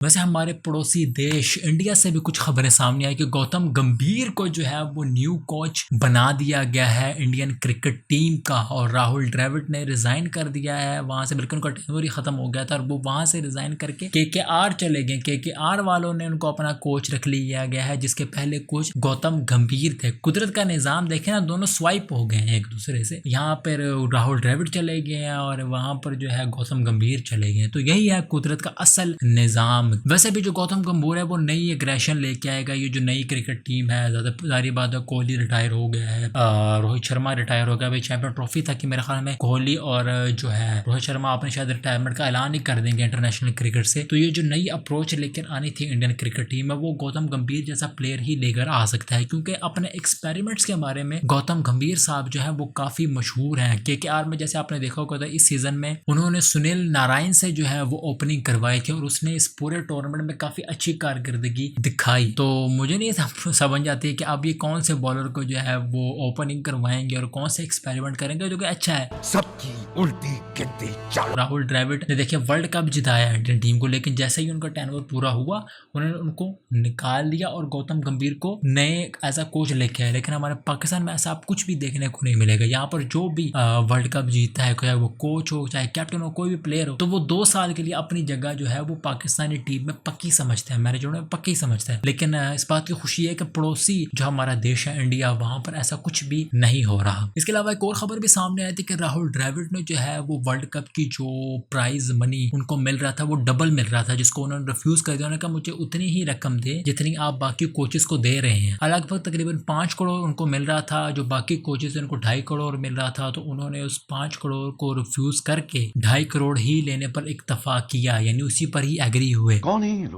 वैसे हमारे पड़ोसी देश इंडिया से भी कुछ खबरें सामने आई कि गौतम गंभीर को जो है वो न्यू कोच बना दिया गया है इंडियन क्रिकेट टीम का, और राहुल द्रविड़ ने रिजाइन कर दिया है वहां से, बल्कि उनका टेन्योर ही खत्म हो गया था और वो वहां से रिजाइन करके केकेआर चले गए। केकेआर वालों ने उनको अपना कोच रख लिया गया है, जिसके पहले कोच गौतम गंभीर थे। कुदरत का निजाम देखे ना, दोनों स्वाइप हो गए हैं एक दूसरे से। यहाँ पर राहुल द्रविड़ चले गए हैं और वहां पर जो है गौतम गंभीर चले गए। तो यही है कुदरत का असल निजाम। वैसे भी जो गौतम गंभीर है वो नई एग्रेशन लेके आएगा। ये जो नई क्रिकेट टीम है, ज्यादा सारी बात है, कोहली रिटायर हो गया है, रोहित शर्मा रिटायर हो गया। भाई चैंपियन ट्रॉफी था कि मेरे ख्याल में कोहली और जो है रोहित शर्मा अपने शायद रिटायरमेंट का ऐलान ही कर देंगे इंटरनेशनल क्रिकेट से। तो ये जो नई अप्रोच लेकर आनी थी इंडियन क्रिकेट टीम में, वो गौतम गंभीर जैसा प्लेयर ही लेकर आ सकता है, क्योंकि अपने एक्सपेरिमेंट्स के बारे में गौतम गंभीर साहब जो है वो काफी मशहूर हैं। केकेआर में जैसे आपने देखा होगा इस सीजन में उन्होंने सुनील नारायण से जो है वो ओपनिंग करवाई थी और उसने इस पूरे टूर्नामेंट में काफी अच्छी कारकर्दगी दिखाई। तो मुझे नहीं समझ आती है कि अब ये कौन से बॉलर को जो है वो ओपनिंग करवाएंगे और कौन से एक्सपेरिमेंट करेंगे, जो कि अच्छा है। सबकी उल्टी गिनती चालू। राहुल द्रविड़ ने देखिए वर्ल्ड कप जिताया इंडियन टीम को, लेकिन जैसे ही उनका टेन्योर पूरा हुआ उन्होंने उनको निकाल दिया और गौतम गंभीर को नए ऐसा कोच लेके आए। लेकिन हमारे पाकिस्तान में ऐसा आप कुछ भी देखने को नहीं मिलेगा। यहाँ पर जो भी वर्ल्ड कप जीतता है, चाहे वो कोच हो चाहे कैप्टन हो, कोई भी प्लेयर हो, तो वो 2 साल के लिए अपनी जगह जो है वो पाकिस्तानी टीम में पक्की समझते हैं, मैनेजर में पक्की समझते हैं। लेकिन इस बात की खुशी है कि पड़ोसी जो हमारा देश है इंडिया, वहां पर ऐसा कुछ भी नहीं हो रहा। इसके अलावा एक और खबर भी सामने आई थी कि राहुल द्रविड़ ने जो है वो वर्ल्ड कप की जो प्राइज मनी उनको मिल रहा था वो डबल मिल रहा था, जिसको उन्होंने रिफ्यूज कर दिया। उन्होंने कहा मुझे उतनी ही रकम दे जितनी आप बाकी कोचेस को दे रहे हैं। लगभग तकरीबन 5 करोड़ उनको मिल रहा था, जो बाकी कोचेस उनको 2.5 करोड़ मिल रहा था। तो उन्होंने उस 5 करोड़ को रिफ्यूज करके 2.5 करोड़ ही लेने पर इत्तेफाक किया, यानी उसी पर ही एग्री हुए। कौन है ये लोग?